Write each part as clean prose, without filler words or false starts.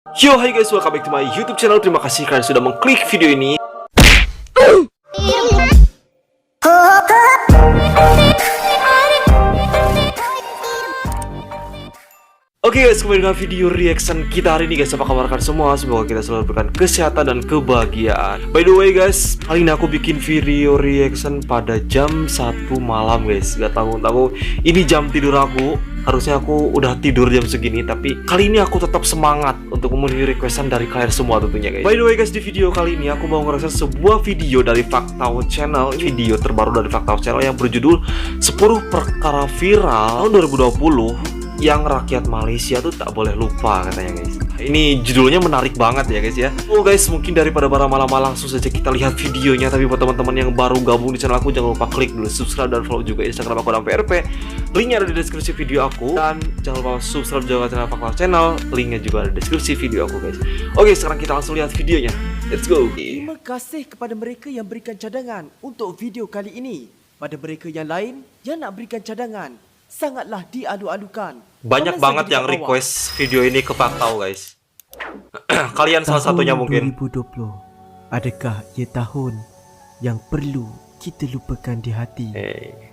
Yo, hai guys, welcome back to my YouTube channel. Terima kasih kalian sudah mengklik video ini. Oke guys, kembali dengan video reaction kita hari ini guys. Apa kabar kalian semua? Semoga kita selalu diberikan kesehatan dan kebahagiaan. By the way guys, kali ini aku bikin video reaction pada jam 1 malam guys. Gak tanggung-tanggung, ini jam tidur aku. Harusnya aku udah tidur jam segini, tapi kali ini aku tetap semangat untuk memenuhi requestan dari kalian semua tentunya guys. By the way guys, di video kali ini aku mau ngereaction sebuah video dari Faktau Channel. Video terbaru dari Faktau Channel yang berjudul 10 perkara viral tahun 2020 yang rakyat Malaysia tuh tak boleh lupa katanya guys. Ini judulnya menarik banget ya guys ya. Oh guys, mungkin daripada malam-malam langsung saja kita lihat videonya. Tapi buat teman-teman yang baru gabung di channel aku, jangan lupa klik dulu subscribe dan follow juga Instagram aku dan PRP. Linknya ada di deskripsi video aku. Dan jangan lupa subscribe juga channel Faktau Channel. Linknya juga ada di deskripsi video aku guys. Oke, sekarang kita langsung lihat videonya. Let's go. Terima kasih kepada mereka yang berikan cadangan untuk video kali ini. Pada mereka yang lain yang nak berikan cadangan, sangatlah diadu-adukan. Banyak banget yang request video ini ke Faktau guys. Kalian salah satunya mungkin. 2020, adakah ia tahun yang perlu kita lupakan di hati?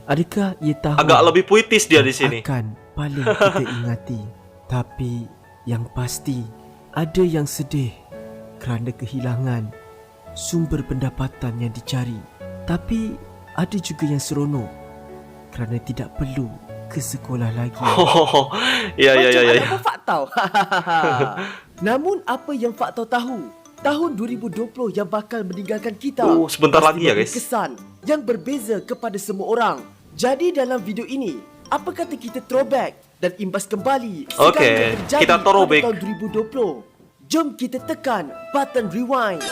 Adakah ia tahun Agak lebih puitis dia di sini. akan paling kita ingati? Tapi yang pasti ada yang sedih kerana kehilangan sumber pendapatan yang dicari. Tapi ada juga yang seronok kerana tidak perlu ke sekolah lagi. Oh, ya. Apa Faktau? Namun apa yang Faktau tahu? Tahun 2020 yang bakal meninggalkan kita. Oh, sebentar lagi ya guys. Kesan yang berbeza kepada semua orang. Jadi dalam video ini, apa kata kita throwback dan imbas kembali segala yang terjadi kita throwback pada tahun 2020. Jom kita tekan button rewind.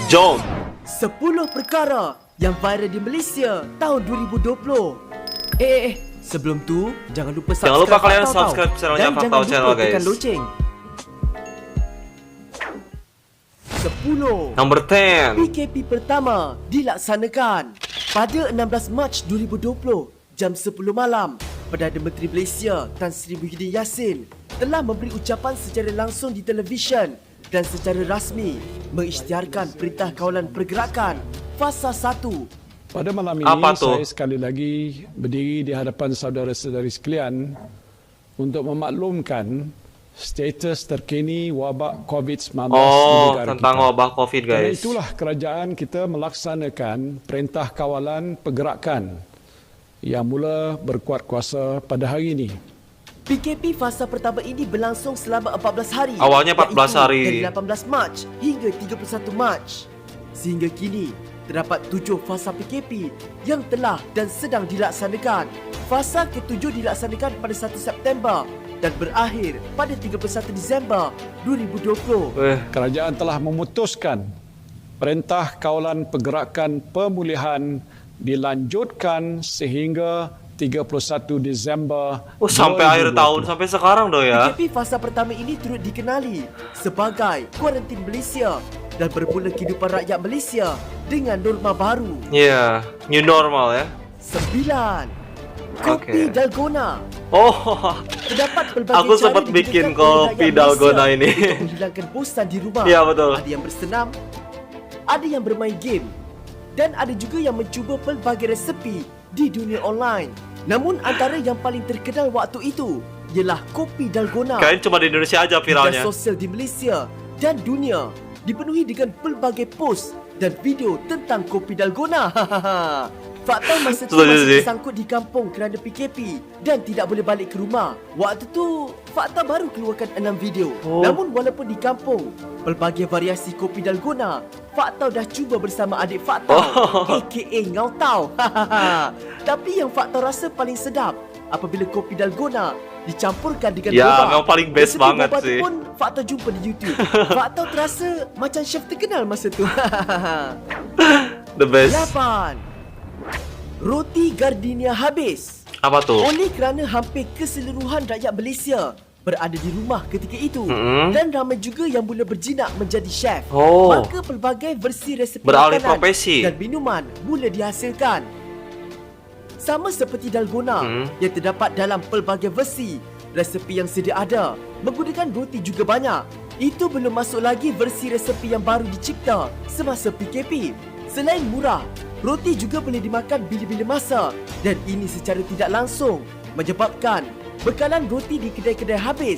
Jom. 10 perkara yang viral di Malaysia tahun 2020. Sebelum tu, jangan lupa subscribe. Jangan lupa kalian Faktau subscribe channelnya Faktau Channel guys. Tekan loceng. 10. Number 10. PKP pertama dilaksanakan pada 16 Mac 2020 jam 10 malam. Perdana Menteri Malaysia Tan Sri Muhyiddin Yassin telah memberi ucapan secara langsung di televisyen dan secara rasmi mengisytiharkan Perintah Kawalan Pergerakan Fasa 1. Pada malam ini saya sekali lagi berdiri di hadapan saudara-saudari sekalian untuk memaklumkan status terkini wabak COVID-19 di negara tentang kita. wabah COVID guys. Kerana itulah kerajaan kita melaksanakan Perintah Kawalan Pergerakan yang mula berkuat kuasa pada hari ini. PKP fasa pertama ini berlangsung selama 14 hari. Awalnya 14 hari. Dari 18 Mac hingga 31 Mac. Sehingga kini terdapat 7 fasa PKP yang telah dan sedang dilaksanakan. Fasa ke-7 dilaksanakan pada 1 September dan berakhir pada 31 Disember 2020. Kerajaan telah memutuskan Perintah Kawalan Pergerakan Pemulihan dilanjutkan sehingga 31 Disember sampai akhir tahun, sampai sekarang doh ya. PKP fasa pertama ini turut dikenali sebagai Kuarantin Malaysia dan bermula kehidupan rakyat Malaysia dengan norma baru. Ya, new normal ya. 9. Kopi Dalgona. Terdapat pelbagai aku sempat bikin kopi Dalgona ini untuk menghilangkan bosan di rumah. Ya betul. Ada yang bersenam, ada yang bermain game, dan ada juga yang mencuba pelbagai resepi di dunia online. Namun antara yang paling terkenal waktu itu ialah kopi Dalgona. Kayaknya cuma di Indonesia aja viralnya. Media sosial di Malaysia dan dunia dipenuhi dengan pelbagai post dan video tentang kopi Dalgona. Faktau masa tu masih tersangkut di kampung kerana PKP dan tidak boleh balik ke rumah. Waktu tu, Faktau baru keluarkan 6 video. Namun walaupun di kampung, pelbagai variasi kopi Dalgona, Faktau dah cuba bersama adik Faktau, aka Ngautau. Tapi yang Faktau rasa paling sedap apabila kopi Dalgona dicampurkan dengan boba. Ya, memang paling best banget boba sih. Pun Faktau jumpa di YouTube. Faktau terasa macam chef terkenal masa tu. The best. 8. Roti Gardenia habis. Apa tuh? Oleh kerana hampir keseluruhan rakyat Malaysia berada di rumah ketika itu dan ramai juga yang mula berjinak menjadi chef. Maka pelbagai versi resepi beralih makanan profesi dan minuman mula dihasilkan. Sama seperti Dalgona yang terdapat dalam pelbagai versi, resepi yang sedia ada menggunakan roti juga banyak. Itu belum masuk lagi versi resepi yang baru dicipta semasa PKP. Selain murah, roti juga boleh dimakan bila-bila masa dan ini secara tidak langsung menyebabkan bekalan roti di kedai-kedai habis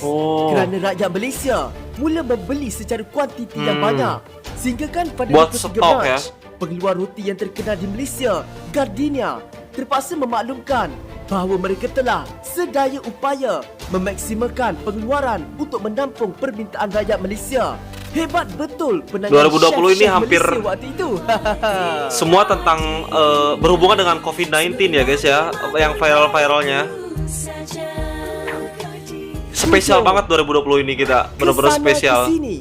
kerana rakyat Malaysia mula membeli secara kuantiti yang banyak. Sehinggakan pada Buat 23 stok, Mac, pengeluar roti yang terkenal di Malaysia, Gardenia, terpaksa memaklumkan bahawa mereka telah sedaya upaya memaksimalkan pengeluaran untuk menampung permintaan rakyat Malaysia. Hebat betul penanganan 2020 ini chef-chef hampir Malaysia waktu itu. semua tentang berhubungan dengan COVID-19 ya guys ya, yang viral-viralnya. Spesial banget 2020 ini kita, benar-benar Kesana spesial. kesini.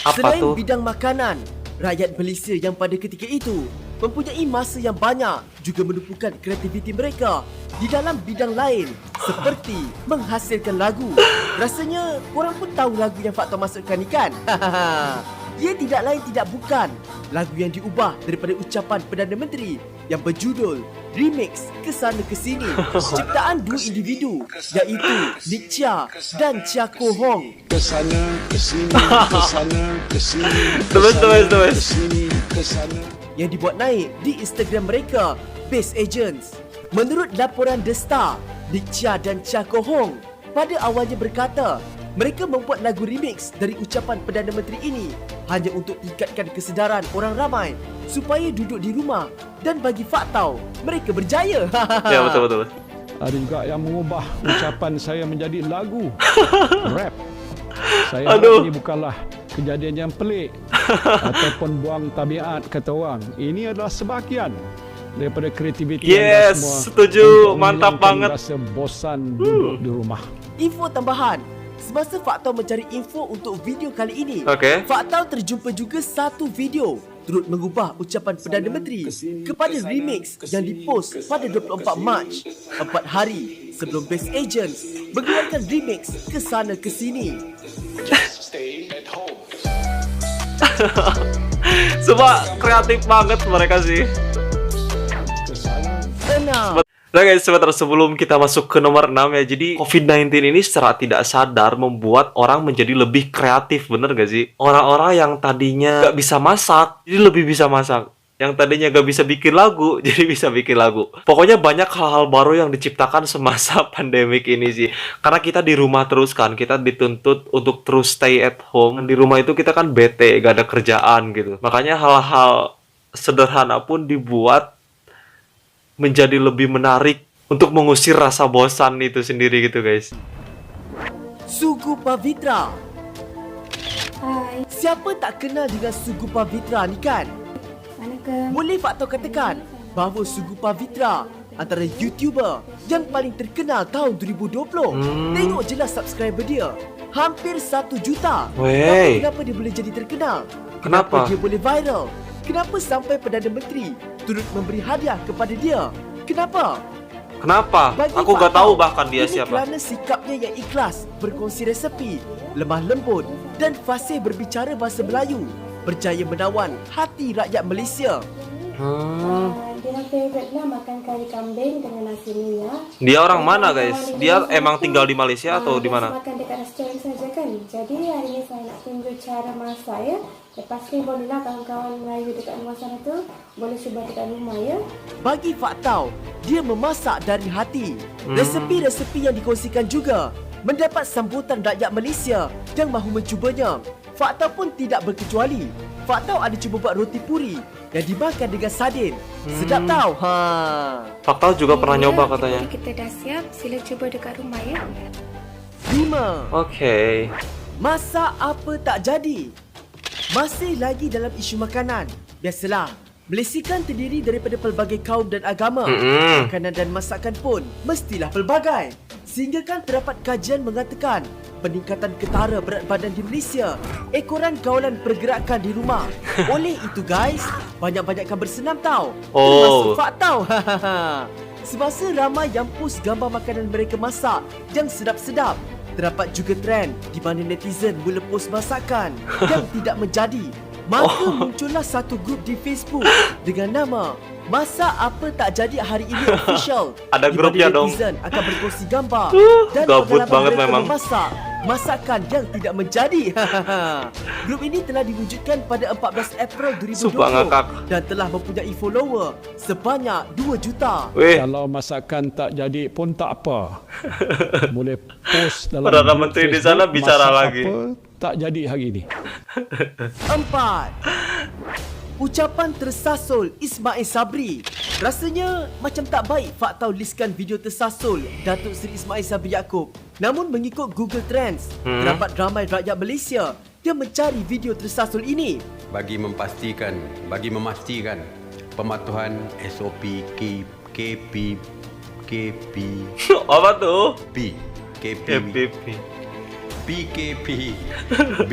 Apa Selain tuh? bidang makanan, rakyat Malaysia yang pada ketika itu mempunyai masa yang banyak juga menumpukan kreativiti mereka di dalam bidang lain seperti menghasilkan lagu. Rasanya korang pun tahu lagu yang Faktor masukkan ni kan? Ia tidak lain tidak bukan lagu yang diubah daripada ucapan Perdana Menteri yang berjudul Remix Kesana Kesini, ciptaan dua individu iaitu Nick Chia dan Chia Koh Hong. Kesana, kesini, kesana, kesini, Terus. kesini, kesana. Yang dibuat naik di Instagram mereka, Base Agents. Menurut laporan The Star, Nick Chia dan Chia Koh Hong pada awalnya berkata mereka membuat lagu remix dari ucapan Perdana Menteri ini hanya untuk tingkatkan kesedaran orang ramai supaya duduk di rumah dan bagi faktau mereka berjaya. Ya betul. Ada juga yang mengubah ucapan saya menjadi lagu rap. Saya Aduh. harap ini bukanlah kejadian yang pelik ataupun buang tabiat kata orang. Ini adalah sebahagian daripada kreativiti anda Yes, semua setuju. untuk Mantap menghilangkan banget. rasa bosan duduk di rumah. Info tambahan, semasa Faktau mencari info untuk video kali ini, Okey. Faktau terjumpa juga satu video turut mengubah ucapan Perdana Menteri kepada remix yang dipost pada 24 Mac, 4 hari sebelum Base Agents mengeluarkan remix Kesana Kesini. Sebab kreatif banget mereka sih. Tenang. Nah guys, sebentar sebelum kita masuk ke nomor 6 ya. Jadi COVID-19 ini secara tidak sadar membuat orang menjadi lebih kreatif, bener gak sih? Orang-orang yang tadinya gak bisa masak, jadi lebih bisa masak. Yang tadinya gak bisa bikin lagu, jadi bisa bikin lagu. Pokoknya banyak hal-hal baru yang diciptakan semasa pandemik ini sih. Karena kita di rumah terus kan, kita dituntut untuk terus stay at home. Di rumah itu kita kan bete, gak ada kerjaan gitu. Makanya hal-hal sederhana pun dibuat menjadi lebih menarik untuk mengusir rasa bosan itu sendiri gitu guys. Sugu Pavitra. Hai, Siapa tak kenal dengan Sugu Pavitra ni kan? Manakah? Boleh Faktau katakan bahawa Sugu Pavitra antara YouTuber yang paling terkenal tahun 2020. Tengok je lah subscriber dia, hampir 1 juta. Wey. Tapi kenapa dia boleh jadi terkenal? Kenapa? Dia boleh viral? Kenapa sampai Perdana Menteri turut memberi hadiah kepada dia? Kenapa? Kenapa? Bagi Aku gak Faktau, tahu bahkan dia ini siapa. kerana sikapnya yang ikhlas, berkongsi resepi, lemah lembut dan fasih berbicara bahasa Melayu, berjaya menawan hati rakyat Malaysia. Dia favorite lah makan kari kambing dengan nasi minyak. Dia orang mana guys? Dia emang tinggal di Malaysia atau di mana? Makan dekat restoran saja kan. Jadi hari ini saya nak tunjuk cara masak ya. Lepas ni bolehlah kawan-kawan Melayu dekat luar sana tu boleh cuba dekat rumah ya. Bagi Faktau, dia memasak dari hati. Resepi-resepi yang dikongsikan juga mendapat sambutan rakyat Malaysia yang mahu mencubanya. Faktau pun tidak berkecuali. Faktau ada cuba buat roti puri yang dimakan dengan sardin. Sedap tau. Faktau juga pernah Ya, nyoba katanya. Kita dah siap. Sila cuba dekat rumah ya. 5. Oke. Masak apa tak jadi. Masih lagi dalam isu makanan. Biasalah, Malaysia kan terdiri daripada pelbagai kaum dan agama. Makanan dan masakan pun mestilah pelbagai. Sehingga kan terdapat kajian mengatakan peningkatan ketara berat badan di Malaysia ekoran kawalan pergerakan di rumah. Oleh itu guys, banyak-banyakkan bersenam tau. Termasuk Faktau. Semasa ramai yang post gambar makanan mereka masak yang sedap-sedap, terdapat juga trend di mana netizen mula post masakan yang tidak menjadi. Maka muncullah satu grup di Facebook dengan nama Masak Apa Tak Jadi Hari Ini Official. Ada di grupnya mana dong. netizen akan berkongsi gambar dan Gabut pengalaman banget mereka memang. memasak masakan yang tidak menjadi. Grup ini telah diwujudkan pada 14 April 2020 Sumpah ngakak. dan telah mempunyai follower sebanyak 2 juta. Weh, Kalau masakan tak jadi pun tak apa. Boleh post dalam Perdana grup Menteri di Facebook, sana bicara masak lagi. Apa, tak jadi hari ini. 4. Ucapan tersasul Ismail Sabri. Rasanya macam tak baik Fak Tau listkan video tersasul Datuk Seri Ismail Sabri Yaakob. Namun mengikut Google Trends, terdapat ramai rakyat Malaysia yang mencari video tersasul ini. bagi memastikan pematuhan SOP KP apa tuh? PKP B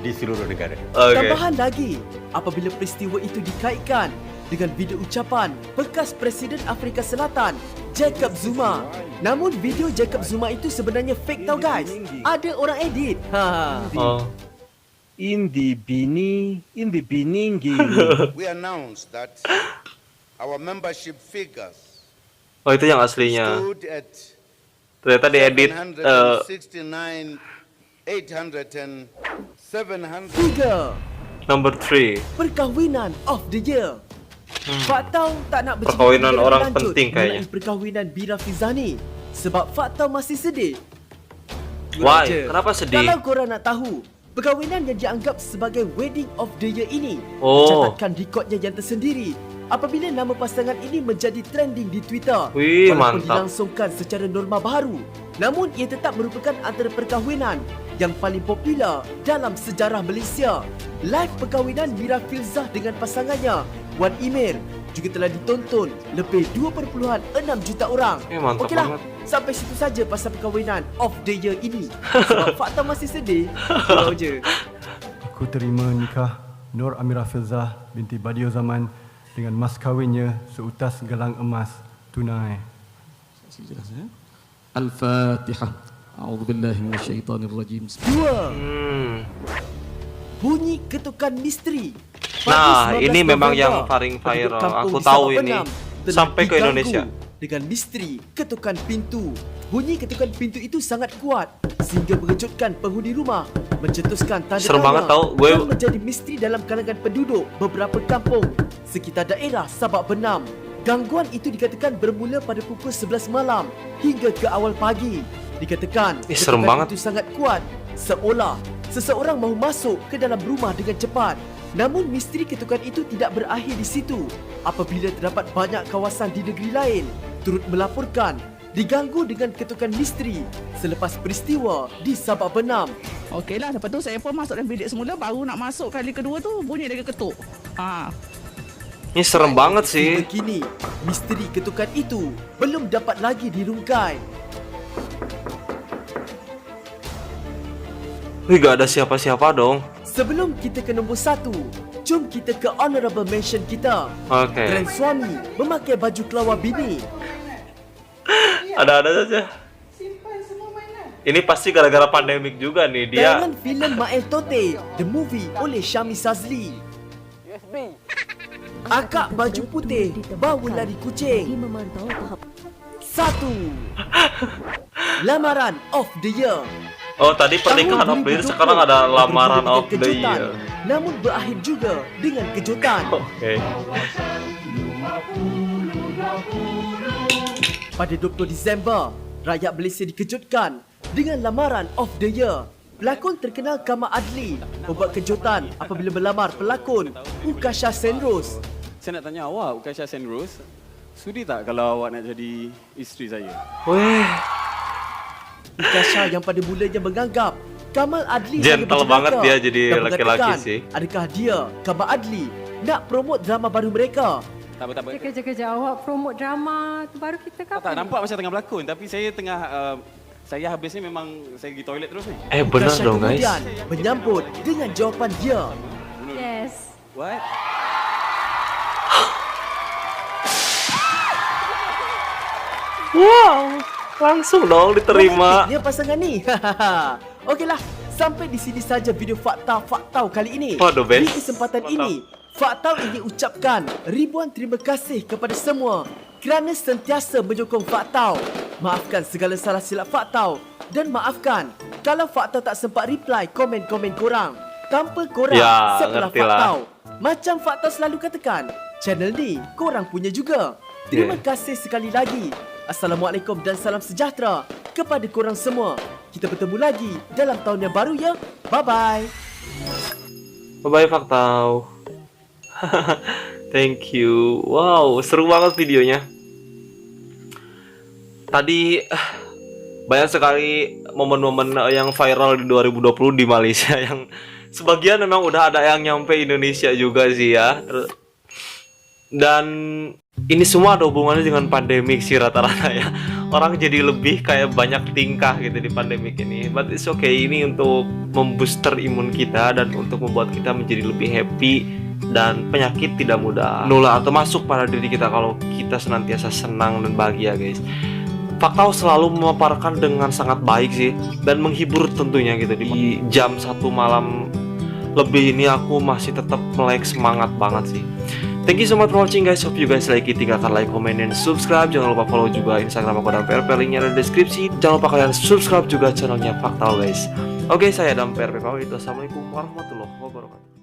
di seluruh negara. Oke. Tambahan lagi, apabila peristiwa itu dikaitkan dengan video ucapan bekas Presiden Afrika Selatan Jacob Zuma. Namun video Jacob Zuma itu sebenarnya fake tau guys. Ada orang edit. Oh. Indi biningi. We announced that our membership figures Oh, itu yang aslinya. stood at Ternyata diedit 769, 800 and 700. 3. number 3. Perkahwinan of the year. Fak Tau tak nak bercerita Perkahwinan lebih orang lanjut penting kayaknya. mengenai perkahwinan Bira Fizani sebab Fak Tau masih sedih. Why? Je. Kenapa sedih? Kalau korang nak tahu, perkahwinan yang dianggap sebagai wedding of the year ini Oh. mencatatkan rekodnya yang tersendiri apabila nama pasangan ini menjadi trending di Twitter. Wih, walaupun mantap. dilangsungkan secara norma baharu. Namun ia tetap merupakan antara perkahwinan yang paling popular dalam sejarah Malaysia. Live perkahwinan Mira Filzah dengan pasangannya Wan Emir juga telah ditonton lebih 2.6 juta orang. Mantap Okeylah, banget. sampai situ saja pasal perkahwinan of the year ini. Sebab Fakta masih sedih. Pulau je. Aku terima nikah Nur Amira Filzah binti Badio Zaman dengan mas kahwinnya seutas gelang emas tunai. Al-Fatihah. A'udzubillahi minasyaitonirrajim. 2. Bunyi ketukan misteri. Nah, Pada 19 ini memang November, yang paling penduduk viral. kampung Aku di tahu Sabak ini. Penam telah Sampai ke diganggu Indonesia. dengan misteri ketukan pintu. Bunyi ketukan pintu itu sangat kuat sehingga mengejutkan penghuni rumah, mencetuskan tanda Serem tanya banget tau, gue- dan menjadi misteri dalam kalangan penduduk beberapa kampung sekitar daerah Sabak Benam. Gangguan itu dikatakan bermula pada pukul 11 malam hingga ke awal pagi. Dikatakan serem ketukan banget. itu sangat kuat seolah seseorang mahu masuk ke dalam rumah dengan cepat. Namun misteri ketukan itu tidak berakhir di situ apabila terdapat banyak kawasan di negeri lain turut melaporkan diganggu dengan ketukan misteri selepas peristiwa di Sabak Benam. Okeylah, lepas tu saya pun masuk dalam bilik semula, baru nak masuk kali kedua tu bunyi lagi ketuk. Ini serem banget sih. Kini misteri ketukan itu belum dapat lagi dirungkai. Wih, gak ada siapa-siapa dong. Sebelum kita ke nombor 1, jom kita ke honorable mention kita. Oke. Trend suami memakai baju kelawar bini. Ada-ada saja. Ini pasti gara-gara pandemik juga nih dia. Tayangan filem Mael Tote, The Movie oleh Syami Sazli. Akak baju putih bawa lari kucing. 1. Lamaran of the year. Oh, tadi pernikahan of the year, sekarang ada lamaran bermula of dengan the kejutan, year. namun berakhir juga dengan kejutan. Oke. Pada 20 Disember, rakyat Malaysia dikejutkan dengan lamaran of the year. Pelakon terkenal Kama Adli membuat kejutan apabila melamar pelakon Ukasha Senrose. Saya nak tanya awak, Ukasha Senrose, sudi tak kalau awak nak jadi isteri saya? Weh, Ukasha yang pada mulanya menganggap Kamal Adli Gentle hanya banget berjelaka dia jadi dan laki-laki mengatakan, sih. adakah dia, Kamal Adli, nak promote drama baru mereka? Tak apa. Kerja-kerja awak promote drama tu baru kita Tak, nampak macam tengah berlakon, tapi saya tengah... saya habis ni memang saya pergi toilet terus ni. benar Ukasha dong guys. kemudian menyambut dengan jawapan dia. Yes. What? Wow, langsung dong diterima. Romantiknya pasangan ni. Okeylah, sampai di sini saja video Fakta kali ini. Waduh, best. Di kesempatan ini, Fakta ingin ucapkan ribuan terima kasih kepada semua kerana sentiasa menyokong Fakta. Maafkan segala salah silap Fakta dan maafkan kalau Fakta tak sempat reply komen-komen korang, tanpa korang Ya, setelah ngerti lah. Faktau. Macam Fakta selalu katakan, channel ni korang punya juga. Terima kasih sekali lagi. Assalamualaikum dan salam sejahtera kepada korang semua. Kita bertemu lagi dalam tahun yang baru ya. Bye-bye. Bye-bye Faktau. Thank you. Wow, seru banget videonya. Tadi banyak sekali momen-momen yang viral di 2020 di Malaysia yang sebagian memang udah ada yang nyampe Indonesia juga sih ya. Dan ini semua ada hubungannya dengan pandemik sih rata-rata ya. Orang jadi lebih kayak banyak tingkah gitu di pandemik ini. But it's okay, ini untuk membooster imun kita dan untuk membuat kita menjadi lebih happy dan penyakit tidak mudah nular atau masuk pada diri kita kalau kita senantiasa senang dan bahagia guys. Faktau selalu memaparkan dengan sangat baik sih dan menghibur tentunya gitu. Di jam 1 malam lebih ini aku masih tetap melek semangat banget sih. Thank you so much for watching guys. Hope you guys like it. Tinggalkan like, comment, dan subscribe. Jangan lupa follow juga Instagram aku dan PRP, linknya ada di deskripsi. Jangan lupa kalian subscribe juga channelnya Faktau guys. Oke, saya Adam PRP pamit. Wassalamualaikum warahmatullahi wabarakatuh.